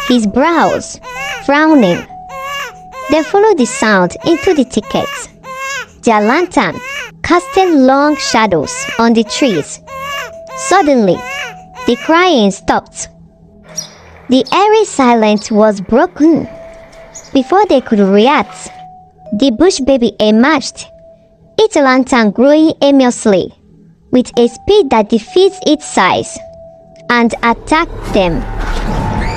his brows, frowning. They followed the sound into the thicket. Their lantern casted long shadows on the trees. Suddenly, the crying stopped. The eerie silence was broken. Before they could react, the bush baby emerged, its lantern growing aimlessly, with a speed that defeats its size, and attacked them.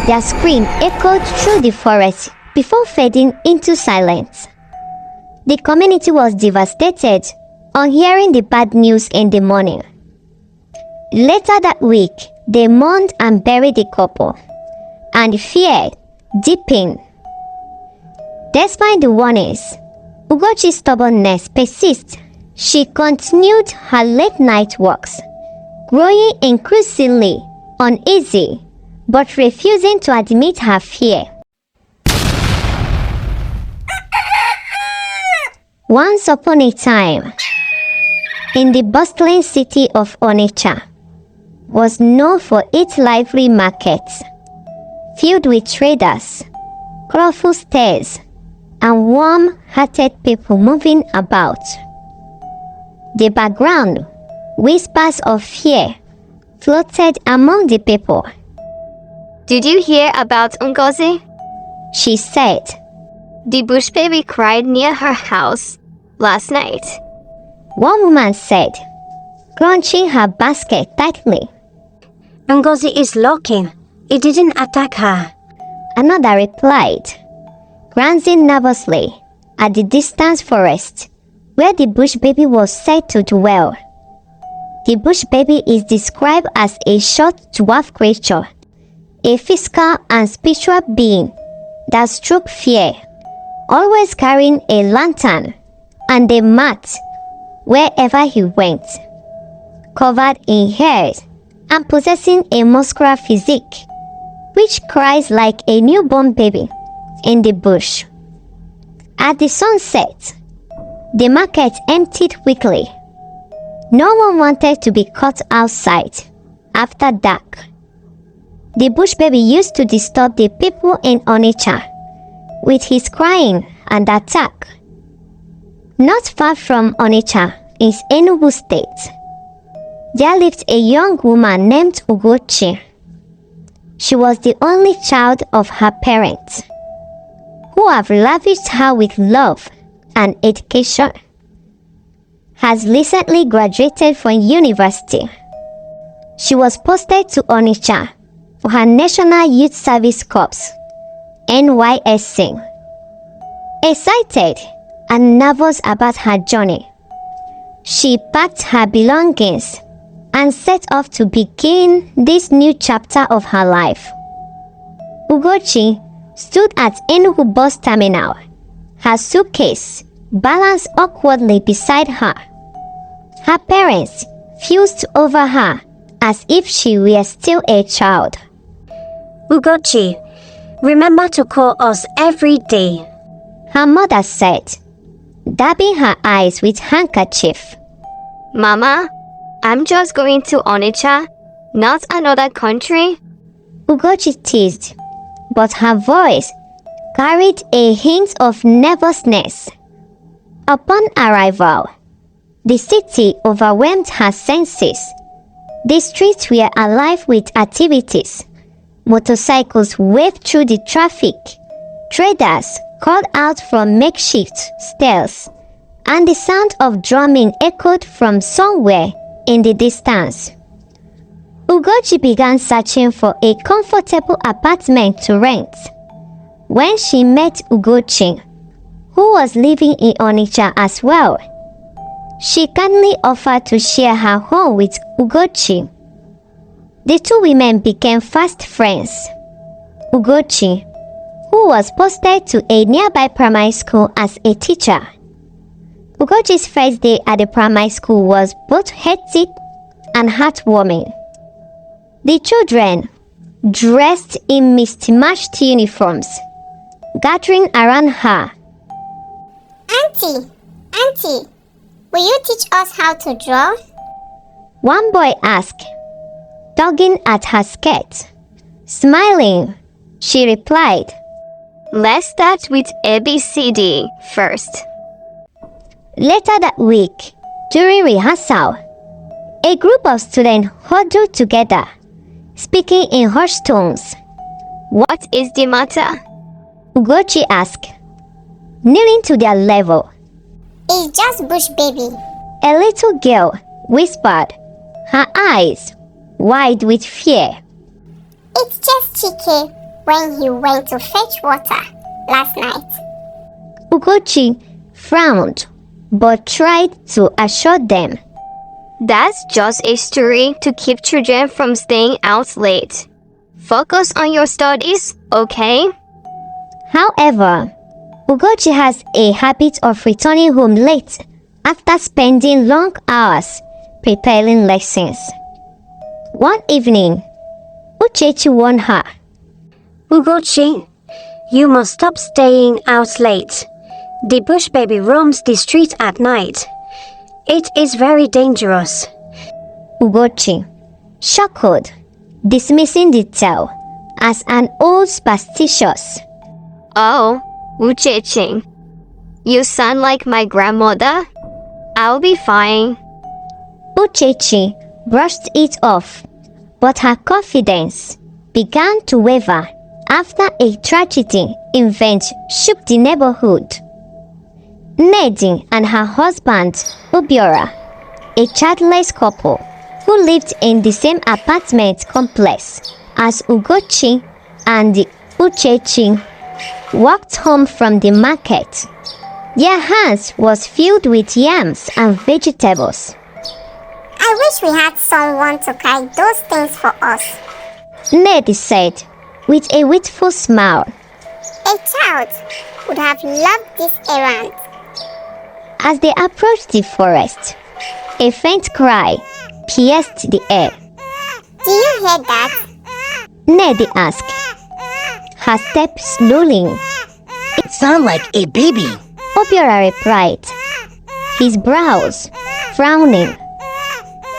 Their scream echoed through the forest before fading into silence. The community was devastated on hearing the bad news in the morning. Later that week, they mourned and buried the couple, and fear deepened. Despite the warnings, Ụgoochi's stubbornness persists. She continued her late-night walks, growing increasingly uneasy, but refusing to admit her fear. Once upon a time, in the bustling city of Onitsha, was known for its lively markets, filled with traders, colorful stairs, and warm-hearted people moving about. The background, whispers of fear, floated among the people. Did you hear about Ụgoochi? She said. The bush baby cried near her house last night. One woman said, crunching her basket tightly. Ụgoochi is looking. It didn't attack her. Another replied, glancing nervously at the distant forest where the bush baby was said to dwell. The bush baby is described as a short dwarf creature, a physical and spiritual being that struck fear, always carrying a lantern and a mat wherever he went, covered in hair and possessing a muscular physique, which cries like a newborn baby in the bush. At the sunset, the market emptied quickly. No one wanted to be caught outside after dark. The bush baby used to disturb the people in Onitsha with his crying and attack. Not far from Onitsha is Enugu State. There lived a young woman named Ụgoochi. She was the only child of her parents, who have lavished her with love and education. Has recently graduated from university. She was posted to Onitsha for her National Youth Service Corps, NYSC. Excited and nervous about her journey, she packed her belongings and set off to begin this new chapter of her life. Ụgoochi stood at Enugu bus terminal, her suitcase balanced awkwardly beside her. Her parents fussed over her as if she were still a child. Ụgoochi, remember to call us every day, her mother said, dabbing her eyes with handkerchief. Mama, I'm just going to Onitsha, not another country. Ụgoochi teased, but her voice carried a hint of nervousness. Upon arrival, the city overwhelmed her senses. The streets were alive with activities. Motorcycles waved through the traffic. Traders called out from makeshift stalls, and the sound of drumming echoed from somewhere in the distance. Ụgoochi began searching for a comfortable apartment to rent. When she met Ụgoochi, who was living in Onitsha as well, she kindly offered to share her home with Ụgoochi. The two women became fast friends. Ụgoochi, who was posted to a nearby primary school as a teacher. Ụgoochi's first day at the primary school was both hectic and heartwarming. The children, dressed in mismatched uniforms, gathering around her. Auntie, will you teach us how to draw? One boy asked, tugging at her skirt. Smiling, she replied. Let's start with ABCD first. Later that week, during rehearsal, a group of students huddled together, speaking in hushed tones. What is the matter? Ụgoochi asked, kneeling to their level. It's just bushbaby. A little girl whispered, her eyes wide with fear. It's just Chike when he went to fetch water last night. Ụgoochi frowned, but tried to assure them. That's just a story to keep children from staying out late. Focus on your studies, okay? However, Ụgoochi has a habit of returning home late after spending long hours preparing lessons. One evening, Uchechi warned her. Ụgoochi, you must stop staying out late. The bushbaby roams the street at night. It is very dangerous. Ụgoochi chuckled, dismissing the tale as an old superstitious. Oh, Uchechi, you sound like my grandmother. I'll be fine. Uchechi brushed it off, but her confidence began to waver after a tragedy event shook the neighborhood. Neddy and her husband, Obiora, a childless couple who lived in the same apartment complex as Ụgoochi and Uchechi, walked home from the market. Their hands was filled with yams and vegetables. I wish we had someone to carry those things for us. Neddy said with a wistful smile. A child would have loved this errand. As they approached the forest, a faint cry pierced the air. Do you hear that? Neddy asked, her step slowing. It sounds like a baby. Obiora replied, his brows frowning.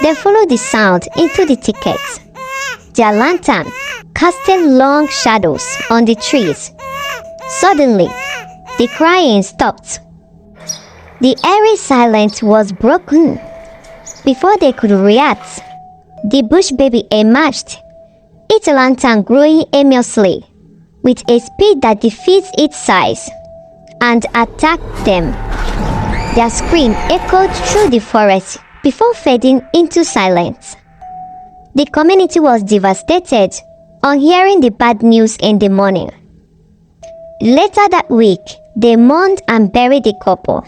They followed the sound into the thicket. Their lantern casting long shadows on the trees. Suddenly, the crying stopped. The eerie silence was broken. Before they could react, the bushbaby emerged, its lantern growing aimlessly, with a speed that defeats its size, and attacked them. Their scream echoed through the forest before fading into silence. The community was devastated on hearing the bad news in the morning. Later that week, they mourned and buried the couple,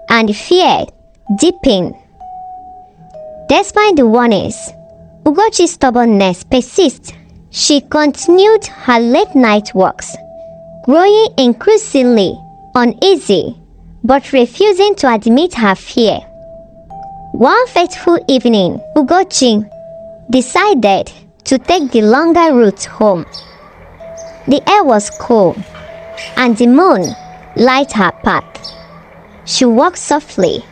and fear deepened. Despite the warnings, Ụgoochi's stubbornness persists. She continued her late-night walks, growing increasingly uneasy, but refusing to admit her fear. One fateful evening, Ụgoochi decided to take the longer route home. The air was cool, and the moon lighted her path. She walked softly,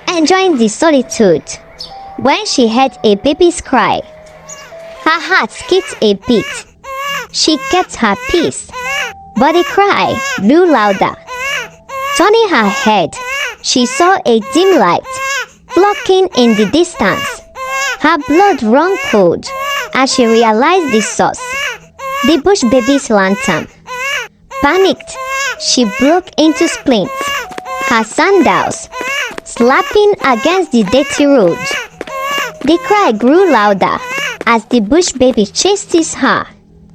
enjoying the solitude. When she heard a baby's cry, her heart skipped a beat. She kept her peace, but the cry grew louder. Turning her head, she saw a dim light flocking in the distance. Her blood ran cold as she realized the source, the bushbaby's lantern. Panicked, she broke into splints, her sandals slapping against the dirty road. The cry grew louder as the bushbaby chases her.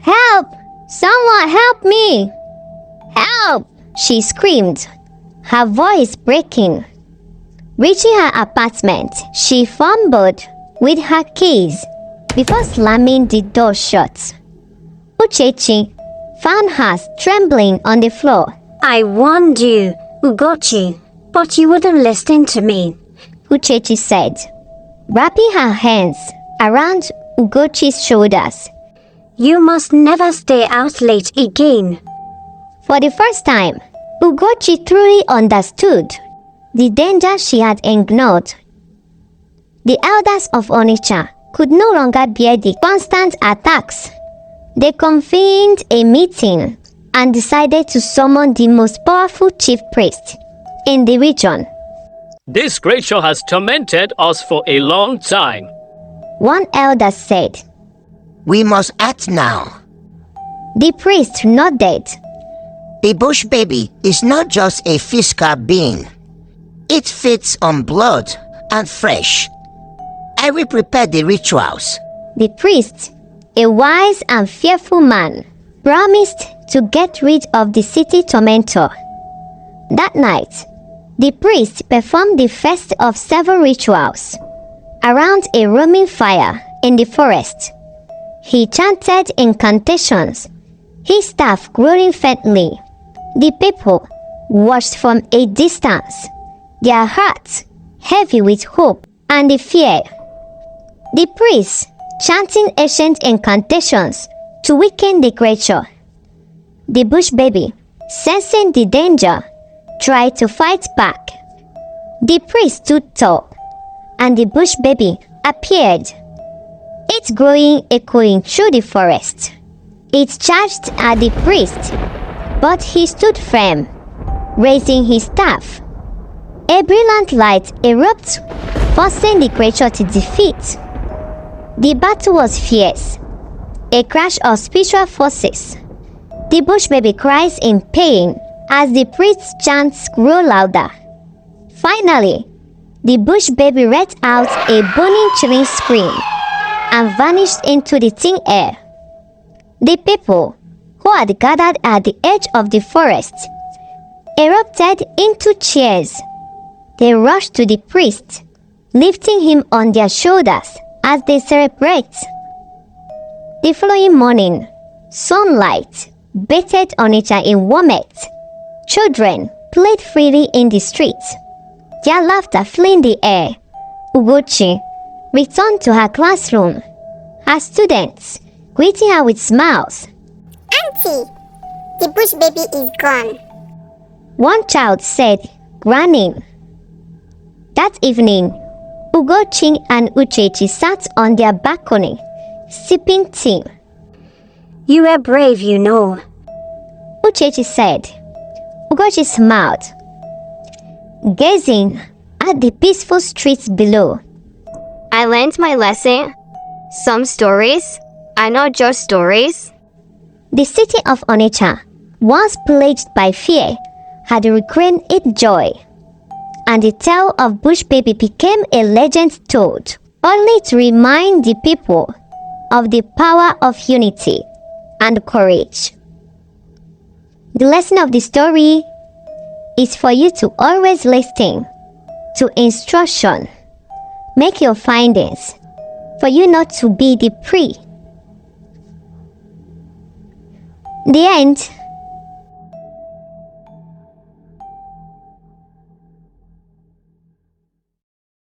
"Help! Someone help me! Help!" she screamed, her voice breaking. Reaching her apartment, she fumbled with her keys before slamming the door shut. Uchechi found her trembling on the floor. I warned you, Ụgoochi, but you wouldn't listen to me. Uchechi said, wrapping her hands around Ụgoochi's shoulders. You must never stay out late again. For the first time, Ụgoochi truly understood the danger she had ignored. The elders of Onitsha could no longer bear the constant attacks They convened a meeting and decided to summon the most powerful chief priest in the region. This creature has tormented us for a long time. One elder said. We must act now. The priest nodded. The bush baby is not just a physical being. It feeds on blood and flesh. I will prepare the rituals. The priest, a wise and fearful man, promised to get rid of the city tormentor. That night, the priest performed the first of several rituals around a roaming fire in the forest. He chanted incantations, his staff growing faintly. The people watched from a distance, their hearts heavy with hope and fear. The priest chanting ancient incantations to weaken the creature. The bush baby, sensing the danger, tried to fight back. The priest stood tall, and the bush baby appeared, its growing echoing through the forest. It charged at the priest, but he stood firm, raising his staff. A brilliant light erupted, forcing the creature to defeat. The battle was fierce, a crash of spiritual forces. The bush baby cries in pain as the priest's chants grew louder. Finally, the bush baby let out a bone-chilling scream and vanished into the thin air. The people, who had gathered at the edge of the forest, erupted into cheers. They rushed to the priest, lifting him on their shoulders as they celebrate. The following morning, sunlight bathed Onitsha in warmth. Children played freely in the streets, their laughter filling the air. Ụgoochi returned to her classroom, her students greeting her with smiles. Auntie, the bush baby is gone. One child said, grinning. That evening, Ụgoochi and Ụgoochi sat on their balcony, sipping tea. You were brave, you know. Ụgoochi said. Ụgoochi smiled, gazing at the peaceful streets below. I learned my lesson. Some stories are not just stories. The city of Onitsha, once plagued by fear, had reclaimed its joy, and the tale of bush baby became a legend told only to remind the people of the power of unity and courage. The lesson of the story is for you to always listen to instruction. Make your findings, for you not to be the prey. The end.